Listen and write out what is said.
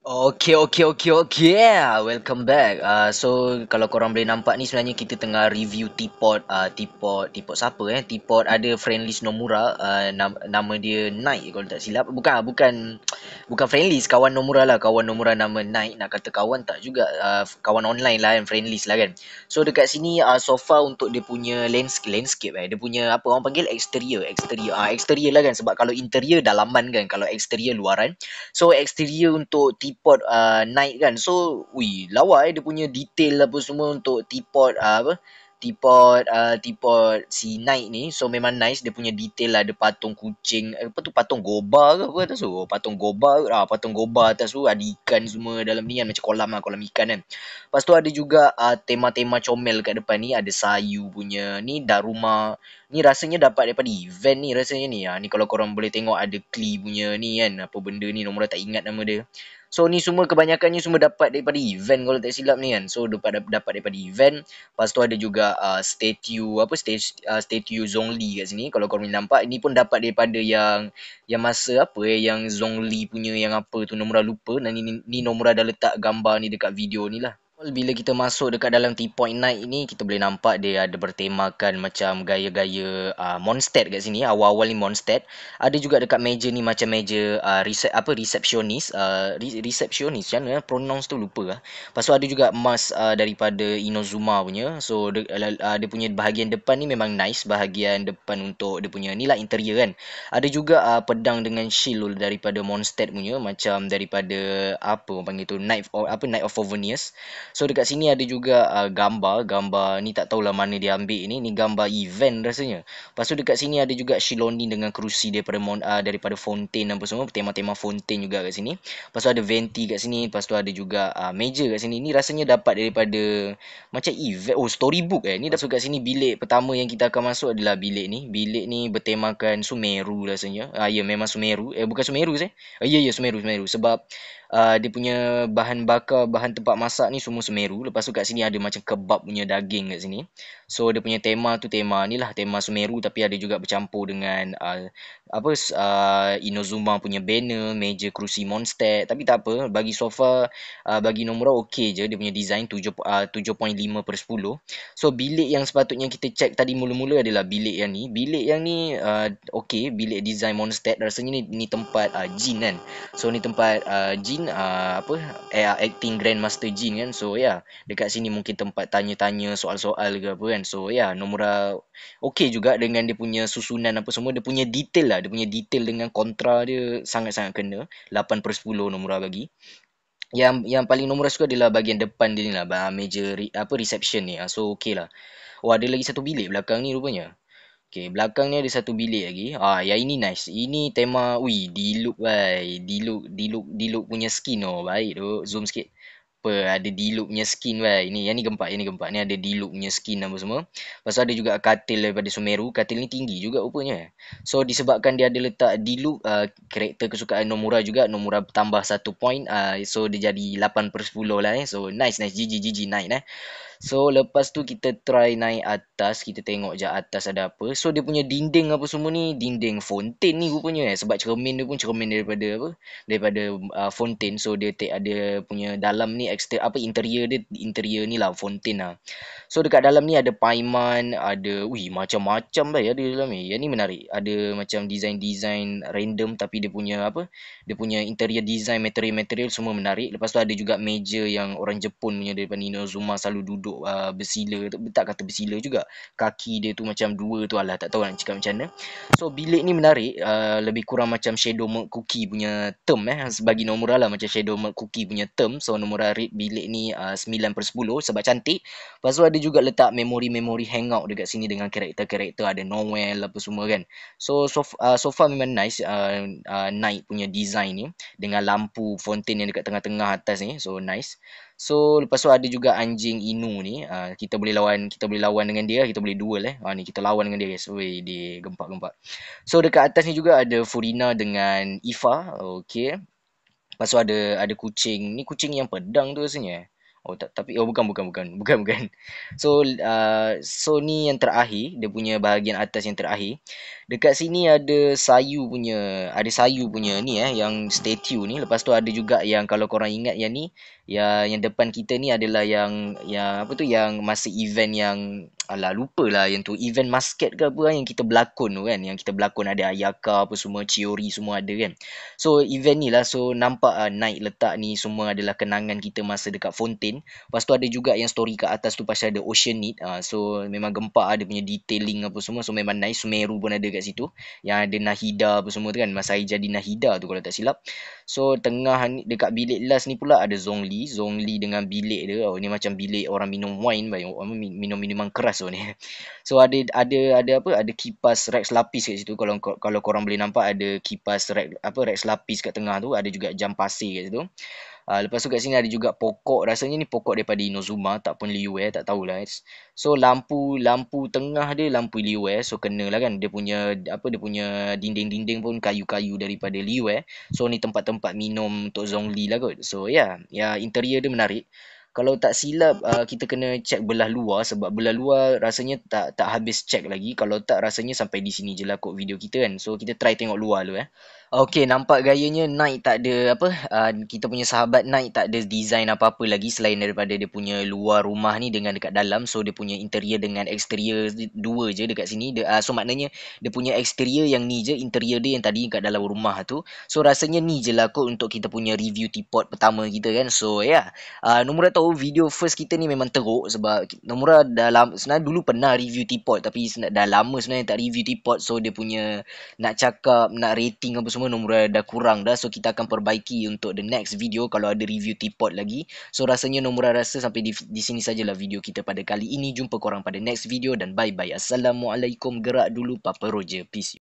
Okay. Welcome back. So kalau korang boleh nampak ni sebenarnya kita tengah review teapot. Teapot siapa Teapot ada Friendlies Nomura. Nama dia Knight kalau tak silap. Bukan Friendlies, kawan Nomura lah. Kawan Nomura nama Knight. Nak kata kawan tak juga. Kawan online lah kan, Friendlies lah kan. So dekat sini so far untuk dia punya landscape dia punya apa orang panggil exterior lah kan, sebab kalau interior dalaman kan, kalau exterior luaran. So exterior untuk teapot night kan. So lawa dia punya detail apa semua untuk teapot teapot si night ni. So memang nice dia punya detail lah. Ada patung kucing, apa tu, patung goba ke apa atas tu. Patung goba atas tu ada ikan semua dalam ni kan, macam kolam ikan kan. Lepas tu ada juga tema-tema comel kat depan ni. Ada sayu punya ni, dah rumah ni rasanya dapat daripada event ni rasanya ni. Ni kalau korang boleh tengok ada Klee punya ni kan, apa benda ni, nombor tak ingat nama dia. So ni semua kebanyakannya semua dapat daripada event kalau tak silap ni kan. So dapat daripada event. Lepas tu ada juga statue Zhongli kat sini. Kalau korang boleh nampak, ini pun dapat daripada yang masa apa yang Zhongli punya yang apa tu, Nomura lupa. Dan ni Nomura dah letak gambar ni dekat video ni lah. Bila kita masuk dekat dalam T-Point Night ni, kita boleh nampak dia ada bertemakan macam gaya-gaya Mondstadt kat sini. Awal-awal ni Mondstadt. Ada juga dekat meja ni macam meja resepsionis. Resepsionis macam mana pronounce tu lupa lah. Lepas tu ada juga emas daripada Inozuma punya. So dia punya bahagian depan ni memang nice. Bahagian depan untuk dia punya ni lah interior kan. Ada juga pedang dengan shield daripada Mondstadt punya, macam daripada apa orang panggil tu, Knight of Favonius. So dekat sini ada juga gambar ni, tak tahulah mana dia ambil ni gambar event rasanya. Lepas tu dekat sini ada juga Shiloni dengan kerusi daripada Fontaine apa semua, tema-tema Fontaine juga kat sini. Lepas tu ada venti kat sini, lepas tu ada juga meja kat sini. Ni rasanya dapat daripada macam event, storybook ni. Dah masuk kat sini, bilik pertama yang kita akan masuk adalah bilik ni. Bilik ni bertemakan Sumeru rasanya. Ya memang Sumeru. Bukan Sumeru ya Sumeru sebab dia punya bahan bakar, bahan tempat masak ni semua Sumeru. Lepas tu kat sini ada macam kebab punya daging kat sini. So dia punya tema tu tema ni lah, tema Sumeru, tapi ada juga bercampur dengan Inozuma punya banner, meja kerusi Mondstadt. Tapi tak apa, bagi sofa bagi Nomura okey je dia punya design 7.5/10. So bilik yang sepatutnya kita check tadi mula-mula adalah bilik yang ni. Bilik yang ni okey, bilik design Mondstadt. Rasanya ni tempat Jin kan. So ni tempat Jin acting Grandmaster Jin kan. So dekat sini mungkin tempat tanya-tanya soal-soal ke apa kan. So Nomura okey juga dengan dia punya susunan apa semua. Dia punya detail lah, dia punya detail dengan kontra dia sangat-sangat kena. 8/10 Nomura bagi. Yang paling Nomura suka adalah bahagian depan dia ni lah, meja reception ni. So okey lah. Ada lagi satu bilik belakang ni rupanya. Okay, belakang ni ada satu bilik lagi. Yang ini nice. Ini tema, Diluc bhai. Diluc punya skin. Baik tu. Zoom sikit. Ada Diluc punya skin bhai. Yang ni gempak. Ni ada Diluc punya skin apa semua. Lepas tu ada juga katil daripada Sumeru. Katil ni tinggi juga rupanya. So disebabkan dia ada letak Diluc, karakter kesukaan Nomura juga. Nomura tambah 1 point. So dia jadi 8/10 lah. So nice. GG nice. So lepas tu kita try naik atas, kita tengok je atas ada apa. So dia punya dinding apa semua ni dinding Fontaine ni rupanya sebab cermin dia pun cermin daripada daripada Fontaine. So dia ada punya dalam ni interior ni lah Fontaine lah. So dekat dalam ni ada paiman, ada macam-macam ada dalam ni. Yang ni menarik. Ada macam design random, tapi dia punya interior design, material semua menarik. Lepas tu ada juga meja yang orang Jepun punya daripada Inazuma selalu duduk bersila, tak kata bersila juga, kaki dia tu macam dua tu, tak tahu nak cakap macam mana. So bilik ni menarik, lebih kurang macam Shadow Mode Cookie punya term bagi Nomura lah, macam Shadow Mode Cookie punya term. So Nomura rate bilik ni 9/10 sebab cantik. Lepas tu ada juga letak memori hangout dekat sini dengan karakter-karakter, ada Noel apa semua kan. So sofa memang nice. Night punya design ni dengan lampu Fontaine yang dekat tengah-tengah atas ni, so nice. So lepas tu ada juga anjing Inu ni. Kita boleh lawan dengan dia, kita boleh duel ni kita lawan dengan dia guys. Dia gempak-gempak. So dekat atas ni juga ada Furina dengan Ifa. Okey. Lepas tu ada kucing. Ni kucing yang pedang tu rasanya. Oh tak, tapi oh bukan. So ni yang terakhir, dia punya bahagian atas yang terakhir. Dekat sini ada sayu punya ni yang statue ni. Lepas tu ada juga yang kalau korang ingat yang ni, yang depan kita ni adalah yang apa tu, yang masa event yang alah lupa lah yang tu, event basket ke apa yang kita berlakon tu kan, yang kita berlakon ada Ayaka apa semua, Chiori semua ada kan. So event ni lah, so nampak night letak ni semua adalah kenangan kita masa dekat Fontaine. Lepas tu ada juga yang story kat atas tu pasal ada Oceanid. So memang gempak ada punya detailing apa semua. So memang nice. Sumeru pun ada kat situ. Yang ada Nahida apa semua tu kan. Masa saya jadi Nahida tu kalau tak silap. So tengah ni, dekat bilik last ni pula ada Zhongli. Zhongli dengan bilik dia. Oh ni macam bilik orang minum wine, minum minuman keras tu ni. So ada apa? Ada kipas Rex lapis kat situ. Kalau korang boleh nampak ada kipas Rex lapis kat tengah tu. Ada juga jam pasir kat situ. Lepas tu kat sini ada juga pokok. Rasanya ni pokok daripada Inozuma, tak pun Liyue, tak tahulah. So lampu lampu tengah dia lampu Liyue. So kena lah kan. Dia punya dinding-dinding pun kayu-kayu daripada Liyue. So ni tempat-tempat minum untuk Zhongli lah kot. So ya interior dia menarik. Kalau tak silap kita kena check belah luar, sebab belah luar rasanya tak habis check lagi. Kalau tak rasanya sampai di sini je lah kot video kita kan. So kita try tengok luar dulu. Okey, nampak gayanya Knight tak ada apa, kita punya sahabat Knight tak ada design apa-apa lagi selain daripada dia punya luar rumah ni dengan dekat dalam. So dia punya interior dengan exterior dua je dekat sini. So maknanya dia punya exterior yang ni je, interior dia yang tadi kat dalam rumah tu. So rasanya ni je lah kot untuk kita punya review teapot pertama kita kan. So Nomura tahu video first kita ni memang teruk sebab Nomura sebenarnya dulu pernah review teapot, tapi dah lama sebenarnya tak review teapot. So dia punya nak cakap, nak rating apa semua Nomura dah kurang dah. So kita akan perbaiki untuk the next video kalau ada review teapot lagi. So rasanya Nomura rasa sampai di sini sajalah video kita pada kali ini. Jumpa korang pada next video dan bye bye. Assalamualaikum. Gerak dulu Papa Roger. Peace.